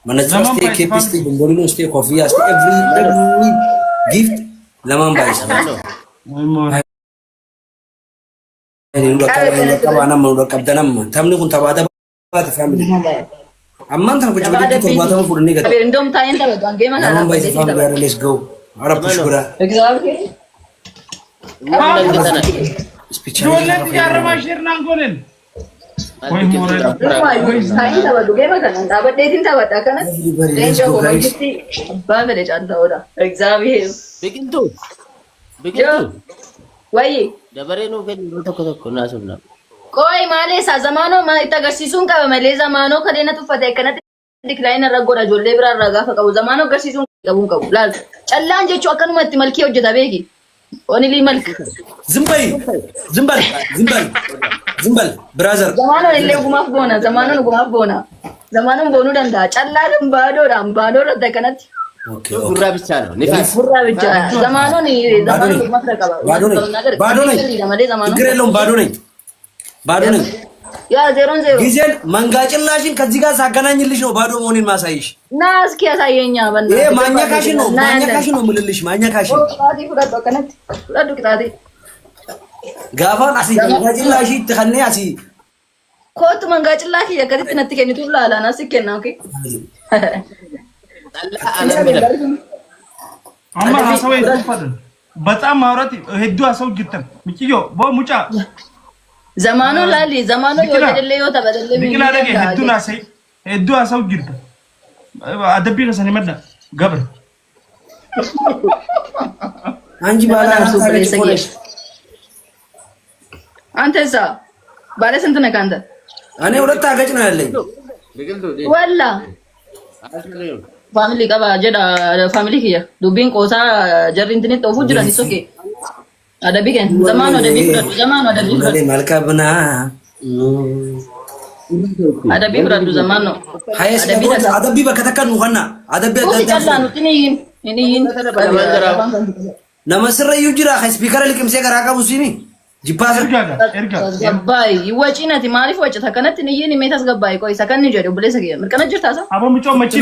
Manager stay KPST Bumbolino stay coffee stay every gift lamang bayis. Ini udah kawan udah kaptenam. Tamni kun tabada bata family. Amman tan kuch bade ko bata mo purni gata. Indom tayin ta bata game na. Lamang bayis family let's go. Ara pushkura. Exactly. Speech. Jolle tiara mashir nang konen. Koi more. Tayin ta bata game kana. Dapat detin ta bata kana. Range of emergency. Ba mere janta ora. Exactly. Begin to. Wai. Dabare no kan tokko na sunna. Koi male sa zamano ma itagarsisun qaba male zamano kadena tuffate kanatti decline ragoda jolle bira raga fa qabu zamano garsisun qabu lal callan jechu akkanumatti malki hojjeta beeki oni li malk Zimbal brother zamano ille gumaf bona zamano bonu danda calladum bado radda kanatti okay Gurra bicha no nifas. burra bicha zamano ni zamano gumaf qaba ባዶ ነኝ ግሬሎም ባዶ ነኝ ያ 0-0 ጊዜን መንጋጭላሽን ከዚህ ጋር ሳገናኝልሽ ነው ባዶ መሆኔን ማሳይሽ ና እስኪ ያሳየኛ በእናትህ ይሄ ማኛካሽን ነው ምልልሽ ማኛካሽን ቅጣቴ ፍረዶ ከነት ፍረዶ ቅጣቴ ጋፋን አሲ መንጋጭላሽ ትኸኔ አሲ ኮት መንጋጭላሽ የከሪት ነት ከኒቱ ላላና ሲከና ኦኬ አማ ሀሳብ ይፈጠን በጣም ማውራት ሄዱ አሰው ጅተን ምጭዮ ሙጫ ዘማኑ ላሊ ዘማኑ ይወደለ ይወታ በደለ ቢቅላ ደገ ሄዱ አሰው ጅተን አደቢ ከሰኔ መዳ ገብር አንጂ ባላ አንተሳ ባለ ስንት ነህ አንተ እኔ ሁለት አገጭ ነው ያለኝ ወላ ፋሚሊ ቀባ ጀዳ ፋሚሊ ኪያ ዱቢን ቆሳ ጀሪ እንትን ተውፉ ጅራን ሶኬ አደቢ ከን ዘማኑ አደቢ ፍረዱ መልካብና አደቢ ፍረዱ ዘማኑ አደቢ በከተከን ሆና አደቢ ተጫላኑ ትኒን እኒን ነመስረ ይጅራ ስፒከር ልቅምሴ ገራቃ ሙሲኒ ጅባሰ ገባይ ይወጪነት ማሪፍ ወጭ ተከነት ንይን ሜታስ ገባይ ቆይ ሰከን ጀዶ ብለሰ ምርከነ ጅርታሳ አቦ ምጮ መጪ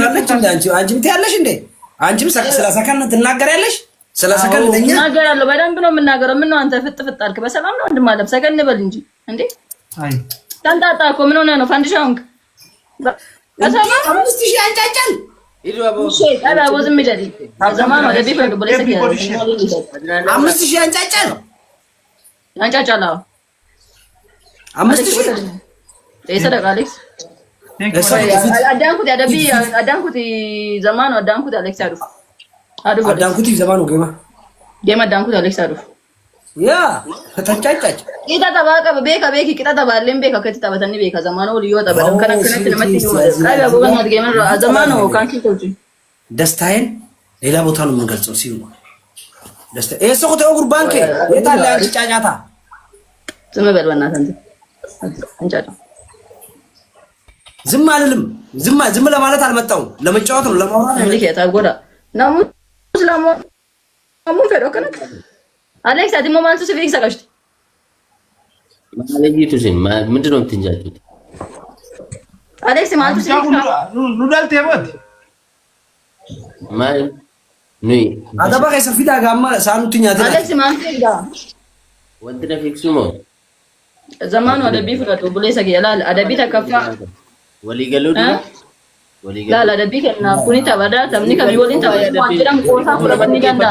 አንቺ ብትያለሽ እንዴ አንቺም ስለ ሰከን ትናገሪያለሽ ስለ ሰከን ለኛ እናገራለሁ በደንብ ነው የምናገረው ምን ነው አንተ ፍጥ አልክ በሰላም ነው ወንድም አለም ሰከን በል እንጂ እንዴ አይ ታንጣጣ እኮ ምን ሆነ ነው ፋንዲሻውንክ በሰላም 5000 አንጫጫል Idu ሼ ታላ ወዝም ይደዲ ዘማኑ ወደ ቢፈርዱ ብለሰ 5000 አንጫጫል አንጫጫላ 5000 ለሰደቃ አሌክስ አዳንኩት ዘማኑ አዳንኩት አሌክስ አዳንኩት ዘማኑ ጌማ አዳንኩት አሌክስ አዱፍ ያ ተጫጫጭ ቂጣ ተባቀ ቤኪ ቂጣ ተባለም ቤካ ከተባተኒ ቤካ ዘማኑ ልዩ ተባለም ከነከነት ለመት ካጋ ጎበናት ጌማ ዘማኑ ካንቺ ተውጪ ደስታዬን ሌላ ቦታ ነው የምንገልጸው ሲሉ ደስታ እሱ ተወጉር ባንክ የታለ አንቺ ጫጫታ ዝም በል በእናትህ አንጫጫ ዝም አልልም ዝም ለማለት አልመጣው ለመጫወት ነው ለማውራት ነው ልክ ያታጎዳ ናሙ ስለሞ ናሙ ፈሮከነ አሌክስ አዲሞ ማንቱ ሲቪክስ አቀሽት ማለጂቱ ሲን ምንድነው የምትንጃጩት? አሌክስ ማንቱ ሲቪክስ ኑዳል ተበት ማይ ኑይ አዳባ ከሰፊዳ ጋማ ሳኑትኛ ተና አሌክስ ማንቱ ይዳ ወንድነ ፊክሱሞ ዘማኑ ወደ ቢፍራቱ ብለሰ ገላል አደቢ ተከፋ ወሊገሉ ላላ አደቢ ከና ኩኒታ ባዳ ተምኒ ከሚወሊን ተባደም ቆሳ ኩለበኒ ገንዳ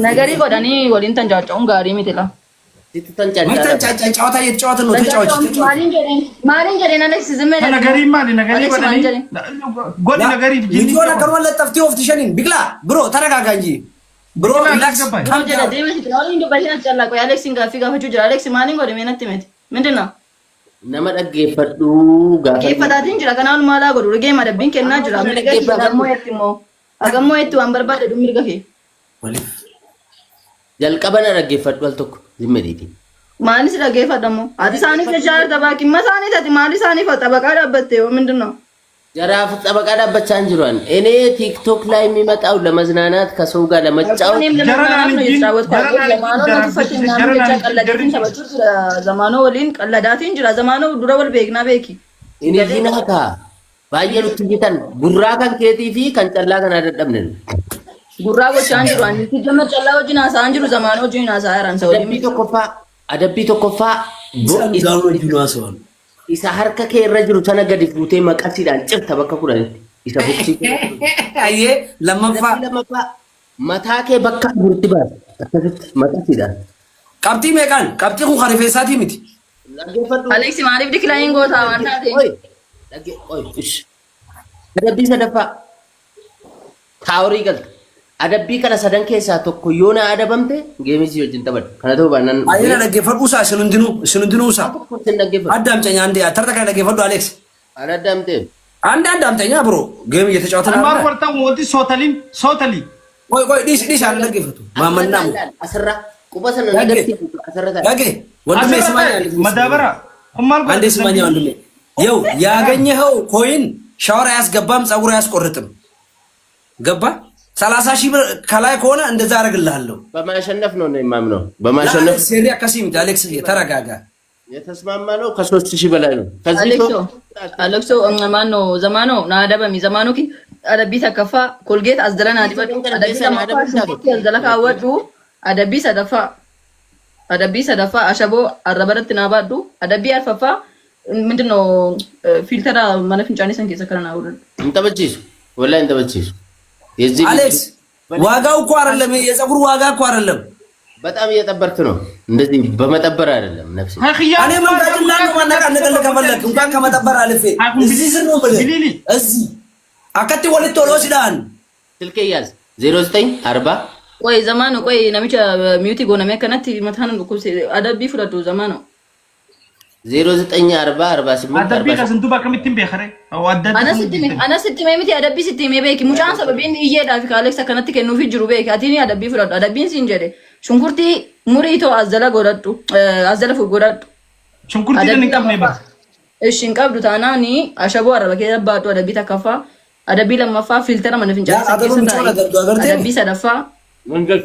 ነገሪ ጎዳኒ ወሊን ተንጫጫውን ጋሪ ሚተላ ትተንጫጫ ጨዋታ እየተጫወተ ነው ተጫዋች ማሪን ጀሬና አሌክስ ዝም በል ነገሪ ጎዳኒ ጎድ ነገሪ ቪዲዮ ነገር ወለ ጠፍቲ ኦፍ ትሸኒን ቢግላ ብሮ ተረጋጋ እንጂ ብሮ ሪላክስ ካምጀዳ ደምስ ትናው እንዶ በሽና ጫላቆ አሌክስ ጋር ፊጋ ፈጁ ጀራ አሌክስ ማኒን ጎደ ሜነት ሜት ምንድነው nama dhaggeeffadhu geeffadaatiin jira kanaaf maala godhu geema dabbiin kennaa jira agammoo itti waan barbaade mirga kee jalqabana dhaggeeffadhu al tokko zimmediiti maalis dhaggeeffadhamoo ati isaaniif jechaa tabaa qimma isaaniiti ati maali isaaniif xabaqaa dhaabbatte ምንድን ነው ጀራፍ ጠበቃ ዳበቻን ጅሯን እኔ ቲክቶክ ላይ የሚመጣው ለመዝናናት ከሰው ጋር ለመጫወት ዘማኑ ወሊን ቀለዳቲን ጅራ ዘማኑ ዱረወል ቤግና ቤኪ እኔ ዲናካ baay'ee nutti jitan gurraa kan keetii fi kan callaa kan dadhabne. Gurraa gochaan jiru ani jamma callaa wajjin haasa'an jiru zamaan wajjin haasa'aa jiran sa wajjin. Adabbii tokkoffaa isa harka kee irra jiru sana gadi fuutee maqasiidhaan cirta bakka kudhanitti isa boksiitu. Ayyee lammaffaa mataa kee bakka burti baas akkasitti maqasiidhaan. Qabxii meeqaan? Qabxii kun harifeessaatii miti. Aleksi maaliif diklaayin gootaa waan taate? Adabbii sadaffaa taaworii galta. Adabbii kana sadan keessaa tokko yoo na adabamte geemisii wajjin taphadhu. Kana ta'uu baannaan. Ayyee dhaggeeffadhu isaa isin hundinuu isaa. Addaamte nyaandee tarta kana dhaggeeffadhu Alex. Ana addaamte. Anda addaamte bro. Geemi እየተጫወተ ነው. ማር ወርታ ወንቲ ሶተሊ ቆይ ዲሽ አለ dhaggeeffatu. ማመናሙ asirra quba sana nagatti asirra ta'a. Dhagge ወንድሜ ስማኛል. መዳበራ ሁማል አንዴ ስማኛ ወንድሜ ይኸው ያገኘኸው ኮይን ሻወር አያስገባም ፀጉር አያስቆርጥም ገባ 30,000 ብር ከላይ ከሆነ እንደዛ አደርግልሃለሁ በማሸነፍ ነው የማምነው በማሸነፍ ሴሪያ ከሲም አሌክስ ተረጋጋ የተስማማነው ከ3,000 በላይ ነው አሌክሶ ማን ነው ዘማኖ ናደበሚ ዘማኖ ኪ አደቢ ተከፋ ኮልጌት አዝደለና ዲበዱ አደቢ አወዱ አደቢ ሰደፋ አሸቦ አረበረት ናባዱ አደቢ አርፈፋ ምንድነው ፊልተራ ማለፍንጫኔ ሰንከ ሰከረና አውዱ እንተበጂስ ወላሂ እንተበጂስ የዚህ አሌክስ ዋጋው እኮ አይደለም የፀጉር ዋጋ እኮ አይደለም በጣም እየጠበርክ ነው እንደዚህ በመጠበር አይደለም ነፍሴ እኔ መንገድና ማነቃነቀል ከፈለክ እንኳን ከመጠበር አልፌ እዚህ ስር ነው ብለህ እዚህ አከቲ ወልቶ ወስዳን ስልኬ ያዝ 0940 ቆይ ዘማኑ ቆይ ነሚቻ ሚውቲ ጎነመ ከነቲ መታን እኮ አደቢ ፍለዱ ዘማኑ 0940 48 አደቢ ከስንቱ በከምትም በኸረ አወደድ አና ስትሜ ሚቲ አደቢ ስትሜ በቂ ሙጫን ሰበብን እየዳ ፊ ካሌክስ ከነቲ ከኑ ፊ ጅሩ በቂ አቲኒ አደቢ ፍለዱ አደቢን ሲንጀደ ሽንኩርቲ ሙሪቶ አዘለ ጎዳዱ አዘለ ጎዳዱ ሽንኩርቲ ደንቀም ነበር እሺ እንቀብዱ ታናኒ አሸቦ አረበከ ያባዱ አደቢ ተከፋ አደቢ ለማፋ ፊልተር ማነፍንጫ አደቢ ሰደፋ መንገድ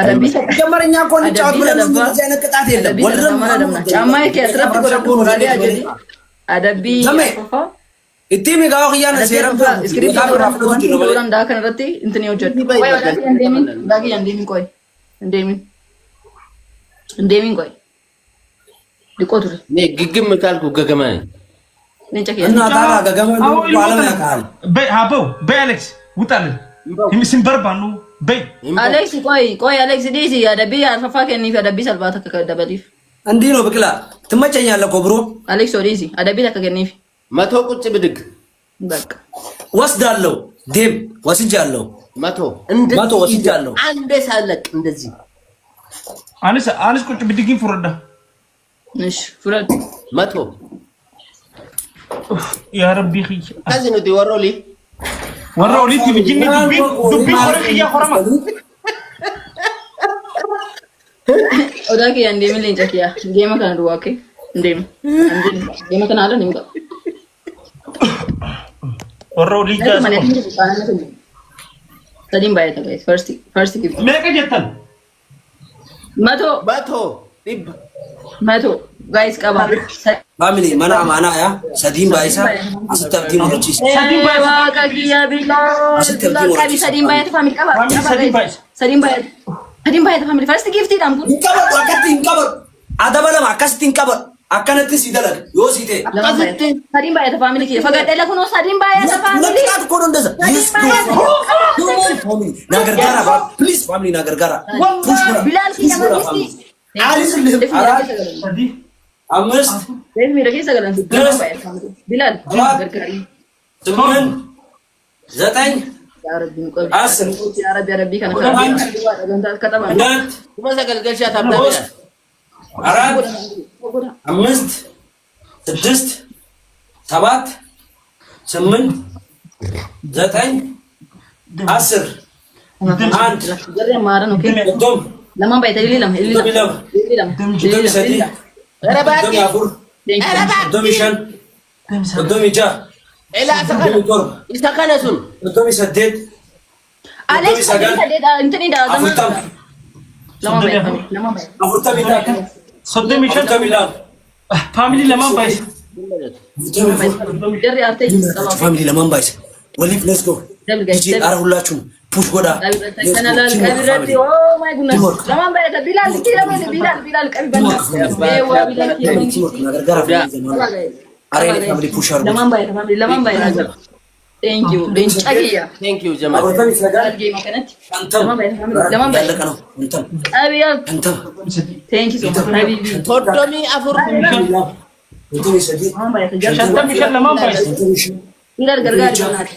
አደቢ ጀመረኛ እኮ እንጫወት ብለን እንደዚህ አይነት ቅጣት የለም ወልደም ጫማዬ ከስረፍ ጎዳዱ ወራዲ አጀዲ አደቢ ተከፋ ኢቲሚ ጋው ኺያነ ሰረም ስክሪፕት አብራፍ ነው ነው ወራን ዳከን ረቲ እንትን ይወጀድ ወይ ወዳቲ እንደሚን ዳጊ እንደሚን ቆይ እንደሚን ቆይ ዲቆቱር ግግም ካልኩ ገገማ ነንጨክ እና ታራ ገገማ ነው ባለም ያካል በይ አበው በይ አሌክስ ውጣልን ሲምበርባኑ በይ አሌክስ ቆይ አሌክስ ዲሲ አደቢ አርፋፋ ከኒ አደቢ ሰልባታ ከደበሊፍ እንዲህ ነው ብቅላ ትመጨኛለህ እኮ ብሮ አሌክስ ዲሲ አደቢ ተከገኒ መቶ ቁጭ ብድግ በቃ ወስዳለሁ ዴም ወስጃለሁ መቶ ወስጃለሁ አንዴ ሳለቅ እንደዚህ አንስ ቁጭ ብድግን ፍረዳ እሺ ፍረድ መቶ ያ ረቢ ኺ ከዚህ ነው ወሮሊ ትብጂኒ ዱቢ ኮረክ ያ ኮረማ ኦዳኪ እንደምን ለንጨኪያ ጌማ ከነ ዱዋኬ እንደም ጌማ ከነ አለ ንምጋ ወሮሊ ጃስ ሰዲም ባይታ ጋይስ ፈርስት ጊቭ ሜቀ ጀተን መቶ ጋይስ ቀባ ፋሚሊ ማና ያ ሰዲም ባይሳ አስተብቲ ሞቺስ ሰዲም ባይሳ ዋቃቂያ ቢላ ሰዲም ባይታ ፋሚሊ ቀባ ሰዲም ባይታ ፋሚሊ ፈርስት ጊፍት ዳምኩ ይቀበል ወቀት ይቀበል አደበለም አከስት ይቀበል አከነት ሲደለግ ዮሲቴ ሰዲም ባይታ ፋሚሊ ፈጋደለ ኩኖ ሰዲም ባይታ ፋሚሊ ለቃት ኮዶ እንደዛ ፋሚሊ ነገር ጋራ ፕሊዝ ፋሚሊ ነገር ጋራ ቢላል ሲደመስቲ አሊስልህ አራት አምስት ለምን ረከ ሰገለን ቢላል ገርገሪ 8 9 ያ ረቢ ቆይ 10 ያ ረቢ ከነ ከተማ መሰገልገልሻ ታብዳለሽ አራት አምስት ስድስት ሰባት 8 9 10 አንድ ገረ ማረ ነው ዶም ለማን ባይታ ሊለም ረባቂ ዶሚሽን ዶሚጃ ኤላ ይሰከነሱን ዶሚሰደድ አሌክስ ሰደድ እንትን ይዳ ለማን ባይታ ሶደሚሽን ፋሚሊ ለማን ባይስ جري ارتي فاميلي لمن بايس وليف ليتس جو يجي ارا ሁላችሁም ፑሽ ጎዳ انا لا كبيرتي او ماي جودنس لمن بايت بلال كده بلال قبل ايوه بلال اريني فاميلي ፑሽ አርጉ لمن بايت ثانك يو بنشاكيا ثانك يو جمال لمن بايت ابي انت ثانك يو سو ماتش حبيبي تودمي افر شتم كلام ما بايس بلال غرغر